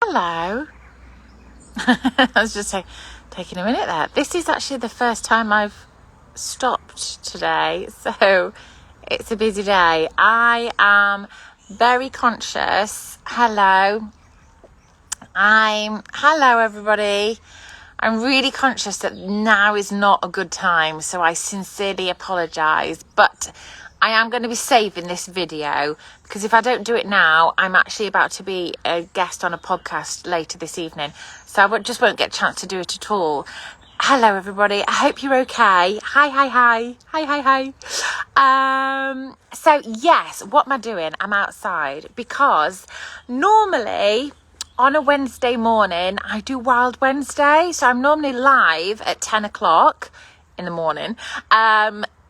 Hello. I was just taking a minute there. This is actually the first time I've stopped today, so it's a busy day. I am very conscious. Hello everybody. I'm really conscious that now is not a good time, so I sincerely apologise, but I am going to be saving this video because if I don't do it now, I'm actually about to be a guest on a podcast later this evening, so I just won't get a chance to do it at all. Hello everybody, I hope you're okay. Hi. So yes, what am I doing? I'm outside because normally on a Wednesday morning, I do Wild Wednesday. So I'm normally live at 10 o'clock in the morning,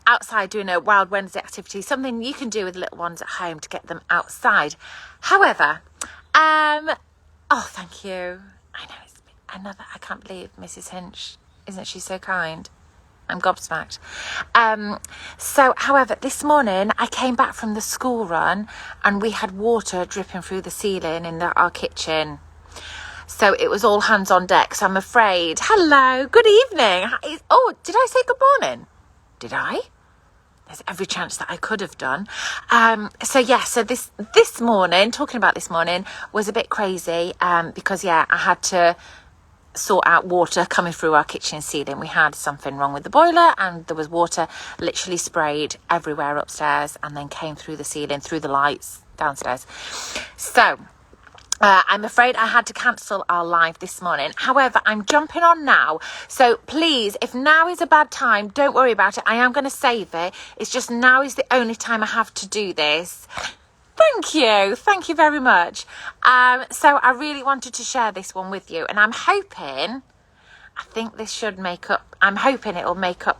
outside doing a Wild Wednesday activity, something you can do with little ones at home to get them outside. However, oh, thank you. I know it's another, I can't believe Mrs. Hinch, isn't she so kind? I'm gobsmacked. However, this morning I came back from the school run and we had water dripping through the ceiling in our kitchen. So it was all hands on deck. So I'm afraid, hello, good evening. Oh, did I say good morning? Did I? There's every chance that I could have done. So this morning, talking about this morning, was a bit crazy because, I had to sort out water coming through our kitchen ceiling. We had something wrong with the boiler and there was water literally sprayed everywhere upstairs and then came through the ceiling, through the lights downstairs. So I'm afraid I had to cancel our live this morning. However, I'm jumping on now. So please, if now is a bad time, don't worry about it. I am going to save it. It's just now is the only time I have to do this. Thank you very much. So I really wanted to share this one with you and I'm hoping it'll make up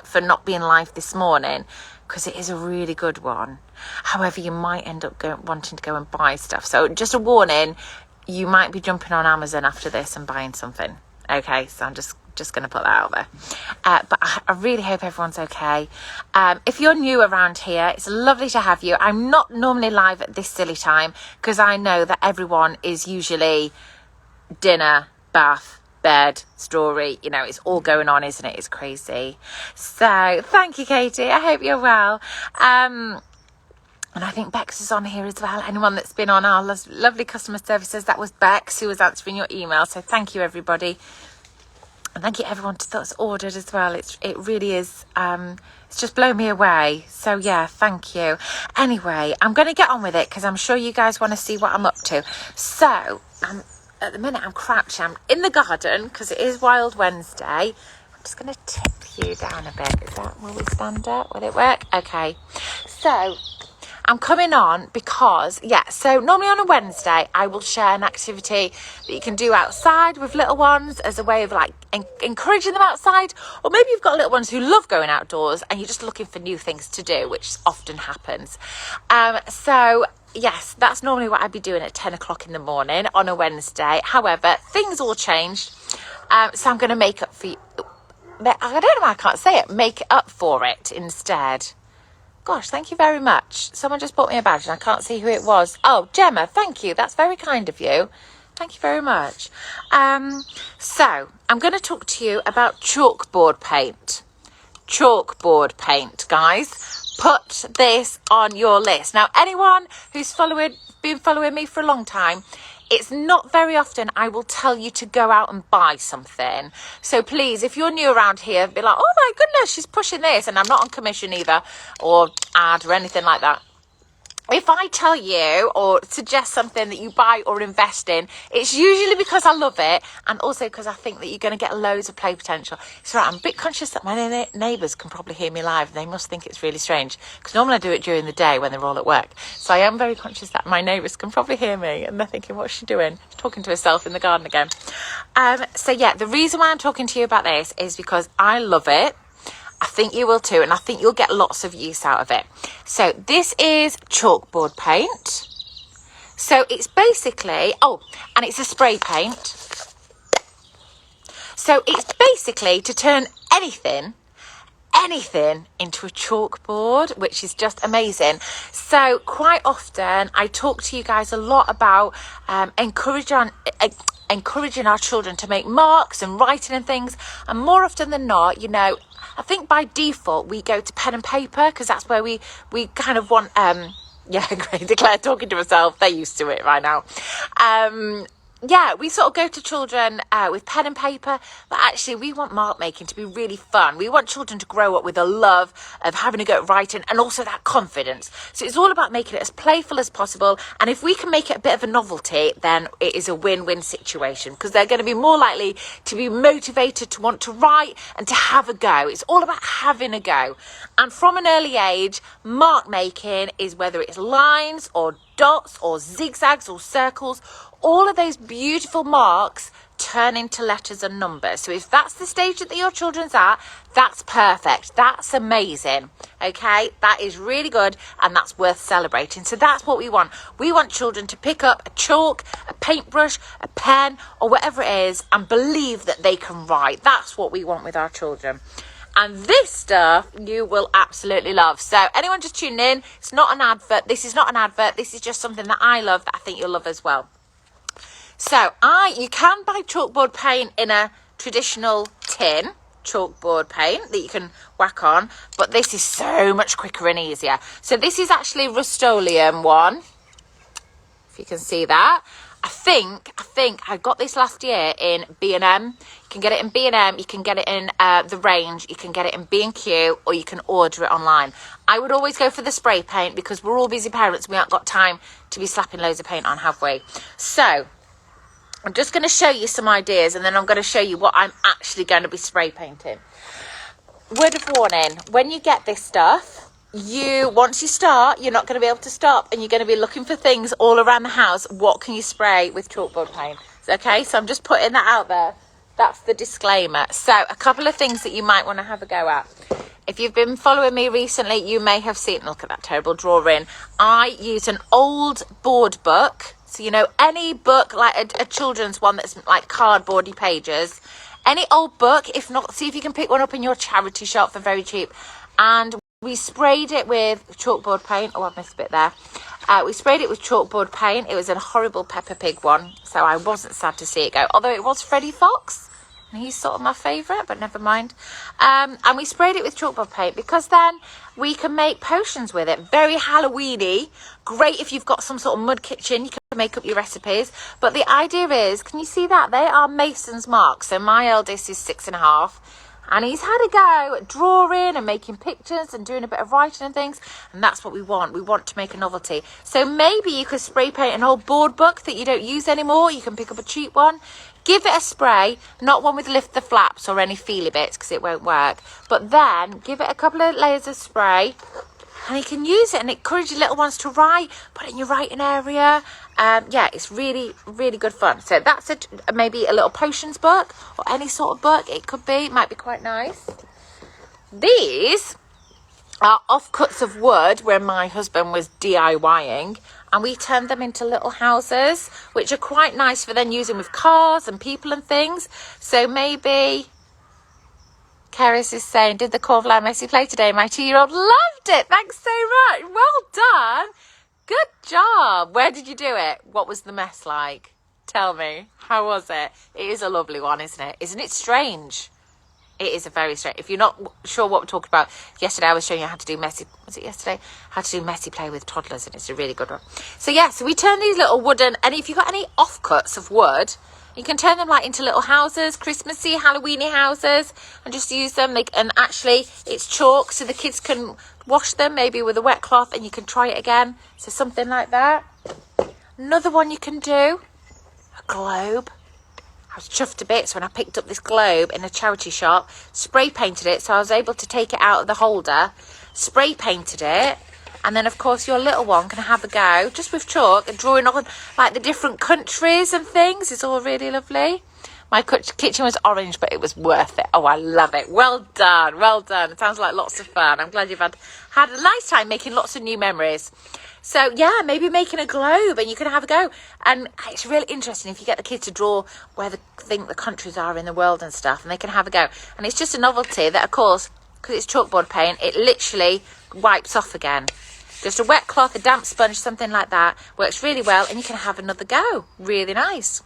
for not being live this morning because it is a really good one. However, you might end up wanting to go and buy stuff. So just a warning, you might be jumping on Amazon after this and buying something. Okay, so I'm just going to put that out there. But I really hope everyone's okay. If you're new around here, it's lovely to have you. I'm not normally live at this silly time because I know that everyone is usually dinner, bath, bed, story. You know, it's all going on, isn't it? It's crazy. So thank you, Katie. I hope you're well. And I think Bex is on here as well. Anyone that's been on our lovely customer services, that was Bex who was answering your email. So thank you, everybody. And thank you everyone that's ordered as well. It really is, it's just blown me away. So yeah, thank you. Anyway, I'm going to get on with it because I'm sure you guys want to see what I'm up to. So at the minute I'm crouching. I'm in the garden because it is Wild Wednesday. I'm just going to tip you down a bit. Will we stand up? Will it work? Okay. So I'm coming on because, so normally on a Wednesday, I will share an activity that you can do outside with little ones as a way of like encouraging them outside. Or maybe you've got little ones who love going outdoors and you're just looking for new things to do, which often happens. Yes, that's normally what I'd be doing at 10 o'clock in the morning on a Wednesday. However, things all changed. So I'm going to make up for you. I don't know why I can't say it. Make up for it instead. Gosh, thank you very much. Someone just bought me a badge and I can't see who it was. Oh, Gemma, thank you. That's very kind of you. Thank you very much. So I'm going to talk to you about chalkboard paint. Chalkboard paint, guys. Put this on your list. Now, anyone who's been following me for a long time, it's not very often I will tell you to go out and buy something. So please, if you're new around here, be like, oh my goodness, she's pushing this. And I'm not on commission either or ad or anything like that. If I tell you or suggest something that you buy or invest in, it's usually because I love it and also because I think that you're going to get loads of play potential. It's right, I'm a bit conscious that my neighbours can probably hear me live. They must think it's really strange because normally I do it during the day when they're all at work. So I am very conscious that my neighbours can probably hear me and they're thinking, what's she doing? She's talking to herself in the garden again. The reason why I'm talking to you about this is because I love it. I think you will too, and I think you'll get lots of use out of it. So this is chalkboard paint. So it's basically, and it's a spray paint. So it's basically to turn anything anything into a chalkboard, which is just amazing. So quite often I talk to you guys a lot about encouraging our children to make marks and writing and things, and more often than not, you know, I think by default we go to pen and paper because that's where we kind of want yeah, great. Declare talking to herself. They're used to it right now. Yeah, we sort of go to children with pen and paper, but actually we want mark making to be really fun. We want children to grow up with a love of having a go at writing and also that confidence. So it's all about making it as playful as possible. And if we can make it a bit of a novelty, then it is a win-win situation because they're going to be more likely to be motivated to want to write and to have a go. It's all about having a go. And from an early age, mark making is whether it's lines or dots or zigzags or circles, all of those beautiful marks turn into letters and numbers. So if that's the stage that your children's at, that's perfect. That's amazing. Okay, that is really good and that's worth celebrating. So that's what we want. We want children to pick up a chalk, a paintbrush, a pen or whatever it is and believe that they can write. That's what we want with our children. And this stuff you will absolutely love. So anyone just tuning in, it's not an advert. This is not an advert. This is just something that I love that I think you'll love as well. So you can buy chalkboard paint in a traditional tin, chalkboard paint that you can whack on, but this is so much quicker and easier. So this is actually Rust-Oleum one, if you can see that. I think I got this last year in B&M. You can get it in B&M, you can get it in the range, you can get it in B&Q, or you can order it online. I would always go for the spray paint because we're all busy parents. We haven't got time to be slapping loads of paint on, have we? So I'm just going to show you some ideas and then I'm going to show you what I'm actually going to be spray painting. Word of warning, when you get this stuff, once you start, you're not going to be able to stop and you're going to be looking for things all around the house. What can you spray with chalkboard paint? Okay, so I'm just putting that out there. That's the disclaimer. So a couple of things that you might want to have a go at. If you've been following me recently, you may have seen, look at that terrible drawing. I use an old board book. So, you know, any book, like a children's one that's like cardboardy pages, any old book, if not, see if you can pick one up in your charity shop for very cheap. And we sprayed it with chalkboard paint. Oh, I've missed a bit there. We sprayed it with chalkboard paint. It was a horrible Peppa Pig one, so I wasn't sad to see it go. Although it was Freddie Fox, and he's sort of my favourite, but never mind. And we sprayed it with chalkboard paint because then we can make potions with it. Very Halloween-y. Great if you've got some sort of mud kitchen. You can make up your recipes. But the idea is, can you see that? They are Mason's marks. So my eldest is 6.5. And he's had a go at drawing and making pictures and doing a bit of writing and things. And that's what we want. We want to make a novelty. So maybe you could spray paint an old board book that you don't use anymore. You can pick up a cheap one. Give it a spray, not one with lift the flaps or any feely bits because it won't work. But then give it a couple of layers of spray and you can use it and encourage your little ones to write. Put it in your writing area. Yeah, it's really, really good fun. So that's maybe a little potions book or any sort of book. It could be, might be quite nice. These are offcuts of wood where my husband was DIYing. And we turned them into little houses, which are quite nice for then using with cars and people and things. So maybe, Keris is saying, did the Corvallis messy play today? My 2-year-old loved it. Thanks so much. Well done. Good job. Where did you do it? What was the mess like? Tell me. How was it? It is a lovely one, isn't it? Isn't it strange? It is a very strange. If you're not sure what we're talking about, yesterday I was showing you how to do messy. Was it yesterday? How to do messy play with toddlers, and it's a really good one. So yeah, so we turn these little wooden, and if you've got any offcuts of wood, you can turn them like into little houses, Christmassy, Halloweeny houses, and just use them. And actually, it's chalk, so the kids can wash them maybe with a wet cloth, and you can try it again. So something like that. Another one you can do, a globe. I was chuffed to bits when I picked up this globe in a charity shop, spray painted it, so I was able to take it out of the holder, spray painted it, and then of course your little one can have a go just with chalk and drawing on like the different countries and things. It's all really lovely. My kitchen was orange, but it was worth it. Oh, I love it. Well done, well done. It sounds like lots of fun. I'm glad you've had a nice time making lots of new memories. So yeah, maybe making a globe and you can have a go. And it's really interesting if you get the kids to draw where they think the countries are in the world and stuff, and they can have a go. And it's just a novelty that, of course, because it's chalkboard paint, it literally wipes off again. Just a wet cloth, a damp sponge, something like that. Works really well, and you can have another go. Really nice.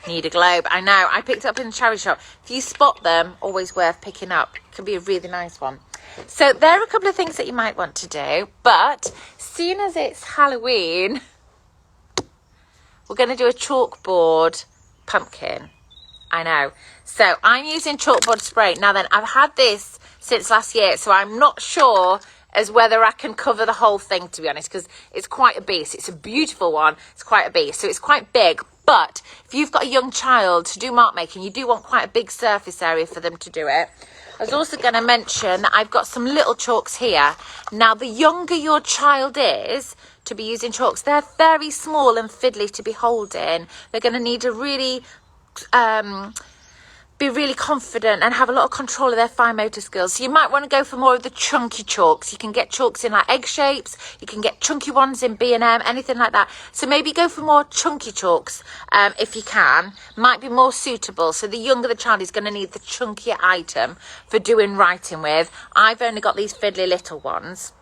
Need a globe. I know. I picked it up in the charity shop. If you spot them, always worth picking up. Can be a really nice one. So there are a couple of things that you might want to do. But seeing as it's Halloween, we're going to do a chalkboard pumpkin. I know. So I'm using chalkboard spray. Now then, I've had this since last year, so I'm not sure as whether I can cover the whole thing, to be honest, because it's quite a beast. It's a beautiful one. It's quite a beast. So it's quite big. But if you've got a young child to do mark making, you do want quite a big surface area for them to do it. I was also going to mention that I've got some little chalks here. Now, the younger your child is to be using chalks, they're very small and fiddly to be holding. They're going to need to really be really confident and have a lot of control of their fine motor skills. So you might want to go for more of the chunky chalks. You can get chalks in like egg shapes. You can get chunky ones in B&M, anything like that. So maybe go for more chunky chalks if you can. Might be more suitable. So the younger the child is going to need the chunkier item for doing writing with. I've only got these fiddly little ones.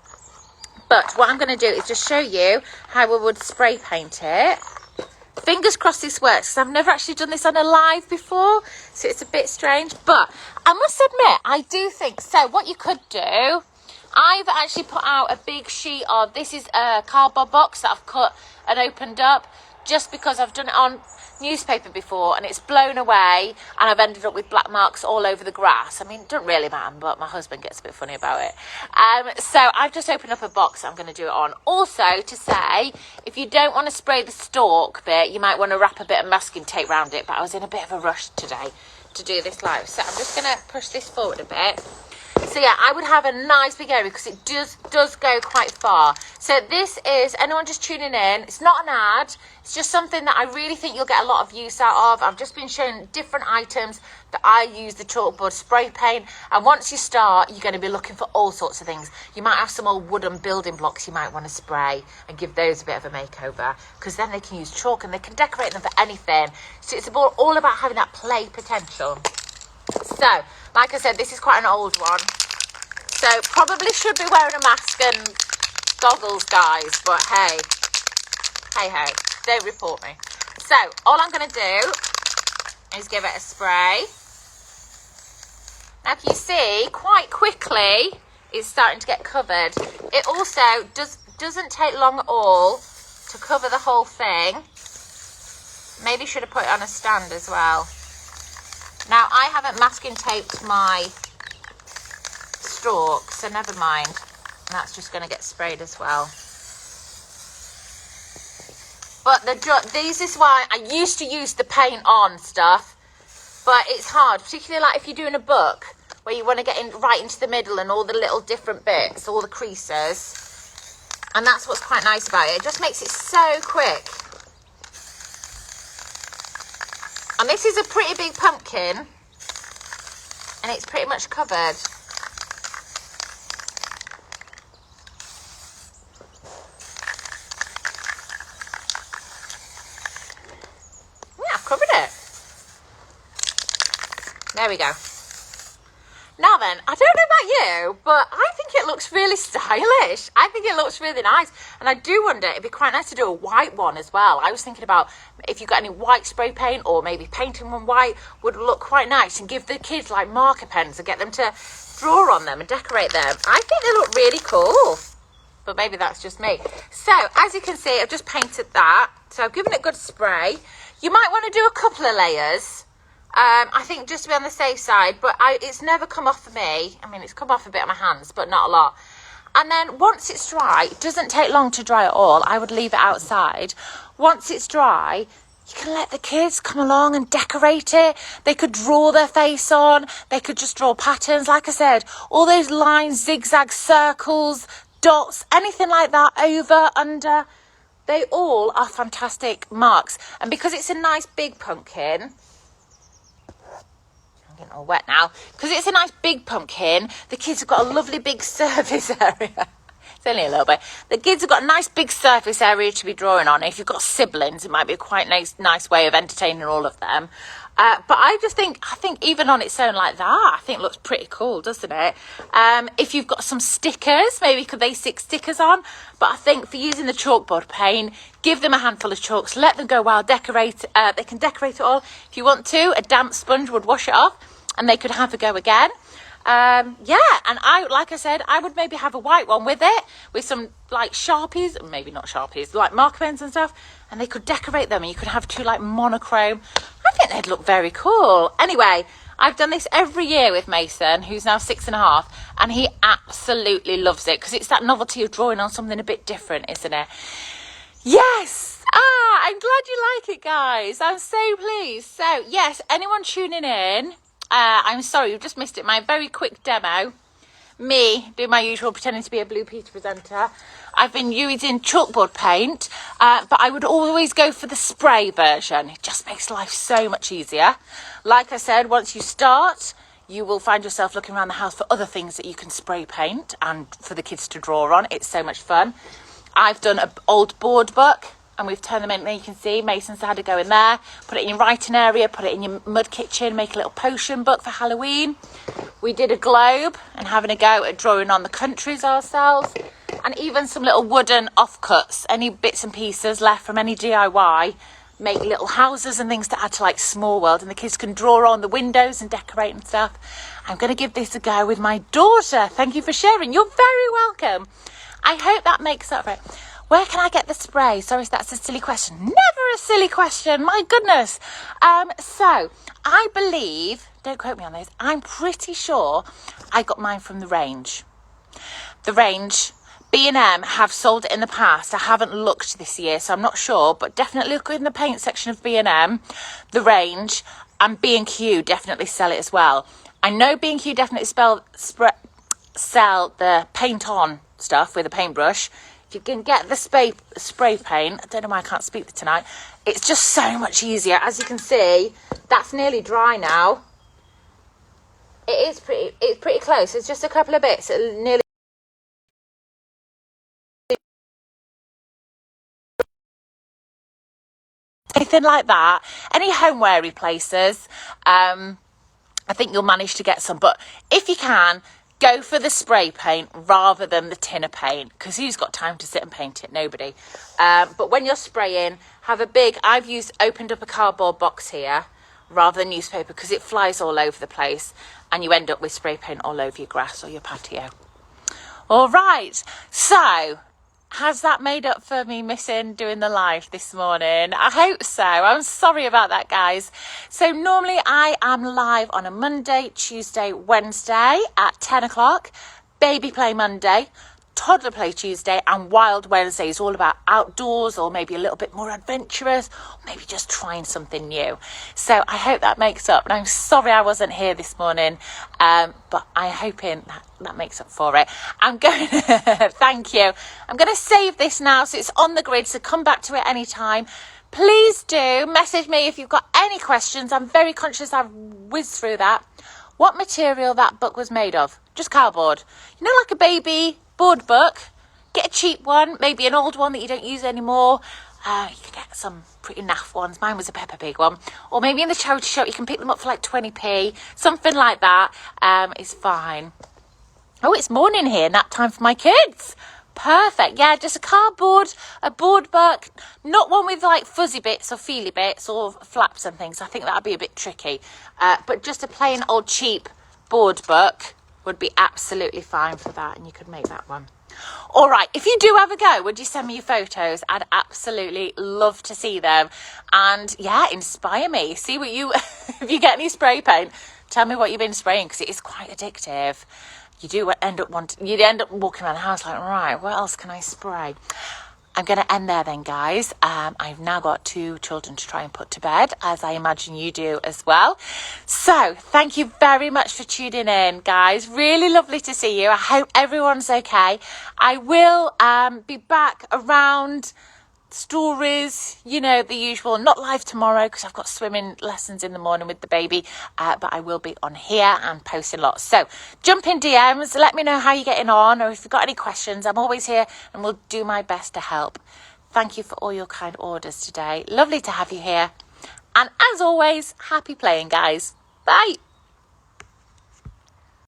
But what I'm going to do is just show you how I would spray paint it. Fingers crossed this works, because I've never actually done this on a live before, so it's a bit strange. But I must admit, I do think, so what you could do, I've actually put out a big sheet of, this is a cardboard box that I've cut and opened up, just because I've done it on newspaper before and it's blown away and I've ended up with black marks all over the grass. I mean, it doesn't really matter, but my husband gets a bit funny about it. So I've just opened up a box I'm going to do it on. Also, to say, if you don't want to spray the stalk bit, you might want to wrap a bit of masking tape around it, but I was in a bit of a rush today to do this live, so I'm just going to push this forward a bit. So yeah, I would have a nice big area because it does go quite far. So this is, anyone just tuning in, it's not an ad, it's just something that I really think you'll get a lot of use out of. I've just been showing different items that I use the chalkboard spray paint, and once you start, you're going to be looking for all sorts of things. You might have some old wooden building blocks you might want to spray and give those a bit of a makeover, because then they can use chalk and they can decorate them for anything. So it's all about having that play potential. So, like I said, this is quite an old one. So, probably should be wearing a mask and goggles, guys. But hey, hey, don't report me. So, all I'm going to do is give it a spray. Now, you see, quite quickly, it's starting to get covered. It also doesn't take long at all to cover the whole thing. Maybe should have put it on a stand as well. Now, I haven't masking taped my stalk, so never mind. And that's just going to get sprayed as well. But this is why I used to use the paint on stuff, but it's hard, particularly like if you're doing a book where you want to get in right into the middle and all the little different bits, all the creases. And that's what's quite nice about it. It just makes it so quick. And this is a pretty big pumpkin, and it's pretty much covered. Yeah, I've covered it. There we go. Now then, I don't know about you, but I think it looks really stylish. I think it looks really nice. And I do wonder, it'd be quite nice to do a white one as well. I was thinking about if you've got any white spray paint or maybe painting one white would look quite nice and give the kids like marker pens and get them to draw on them and decorate them. I think they look really cool. But maybe that's just me. So, as you can see, I've just painted that. So I've given it good spray. You might want to do a couple of layers. I think just to be on the safe side, but it's never come off for me. I mean, it's come off a bit on my hands, but not a lot. And then once it's dry, it doesn't take long to dry at all. I would leave it outside. Once it's dry, you can let the kids come along and decorate it. They could draw their face on. They could just draw patterns. Like I said, all those lines, zigzags, circles, dots, anything like that, over, under, they all are fantastic marks. And because it's a nice big pumpkin, all wet now, because it's a nice big pumpkin, the kids have got a lovely big surface area It's only a little bit. The kids have got a nice big surface area to be drawing on. If you've got siblings, it might be a quite nice way of entertaining all of them. But I think even on its own like that, I think it looks pretty cool, doesn't it? If you've got some stickers, maybe could they stick stickers on? But I think for using the chalkboard paint, give them a handful of chalks, let them go wild, decorate. They can decorate it all. If you want to, a damp sponge would wash it off and they could have a go again. Yeah, and like I said, I would maybe have a white one with it, with some like Sharpies, maybe not Sharpies, like marker pens and stuff, and they could decorate them and you could have two like monochrome. I think they'd look very cool. Anyway, I've done this every year with Mason, who's now 6.5, and he absolutely loves it because it's that novelty of drawing on something a bit different, isn't it? Yes! I'm glad you like it, guys. I'm so pleased. So, yes, anyone tuning in, I'm sorry, you've just missed it. My very quick demo. Me doing my usual pretending to be a Blue Peter presenter. I've been using chalkboard paint, but I would always go for the spray version. It just makes life so much easier. Like I said, once you start, you will find yourself looking around the house for other things that you can spray paint and for the kids to draw on. It's so much fun. I've done an old board book and we've turned them in. There you can see Mason's had to go in there, put it in your writing area, put it in your mud kitchen, make a little potion book for Halloween. We did a globe and having a go at drawing on the countries ourselves, and even some little wooden offcuts, any bits and pieces left from any DIY, make little houses and things to add to like Small World, and the kids can draw on the windows and decorate and stuff. I'm going to give this a go with my daughter. Thank you for sharing. You're very welcome. I hope that makes up for it. Where can I get the spray? Sorry, that's a silly question. Never a silly question. My goodness. So I believe, don't quote me on this, I'm pretty sure I got mine from the range. The range, B&M have sold it in the past. I haven't looked this year, so I'm not sure, but definitely look in the paint section of B&M, the range, and B&Q definitely sell it as well. I know B&Q definitely sell the paint on stuff with a paintbrush. If you can get the spray paint, I don't know why I can't speak tonight, it's just so much easier. As you can see, that's nearly dry now. It's pretty close. It's just a couple of bits, nearly. Anything like that, any homeweary places, I think you'll manage to get some. But if you can, go for the spray paint rather than the tin of paint, because who's got time to sit and paint it? Nobody. But when you're spraying, I've opened up a cardboard box here rather than newspaper, because it flies all over the place and you end up with spray paint all over your grass or your patio. All right, so has that made up for me missing doing the live this morning? I hope so. I'm sorry about that, guys. So normally I am live on a Monday, Tuesday, Wednesday at 10 o'clock. Baby Play Monday, Toddler Play Tuesday, and Wild Wednesday is all about outdoors or maybe a little bit more adventurous, or maybe just trying something new. So I hope that makes up. And I'm sorry I wasn't here this morning, but I'm hoping that makes up for it. I'm going to, thank you. I'm going to save this now so it's on the grid, so come back to it anytime. Please do message me if you've got any questions. I'm very conscious I've whizzed through that. What material that book was made of? Just cardboard. You know, like a baby board book. Get a cheap one, maybe an old one that you don't use anymore. You can get some pretty naff ones. Mine was a Peppa Pig one. Or maybe in the charity shop you can pick them up for like 20p. Something like that is fine. Oh, it's morning here, nap time for my kids. Perfect. Yeah, just a board book, not one with like fuzzy bits or feely bits or flaps and things. I think that'd be a bit tricky. But just a plain old cheap board book would be absolutely fine for that, and you could make that one. All right, if you do have a go, would you send me your photos? I'd absolutely love to see them. And yeah, inspire me. See what you, if you get any spray paint, tell me what you've been spraying, because it is quite addictive. You'd end up walking around the house like, right, what else can I spray? I'm going to end there then, guys. I've now got 2 children to try and put to bed, as I imagine you do as well. So thank you very much for tuning in, guys. Really lovely to see you. I hope everyone's okay. I will be back around stories, you know, the usual. Not live tomorrow because I've got swimming lessons in the morning with the baby, but I will be on here and posting lots. So jump in DMs, let me know how you're getting on, or if you've got any questions. I'm always here and will do my best to help. Thank you for all your kind orders today. Lovely to have you here. And as always, happy playing, guys. Bye.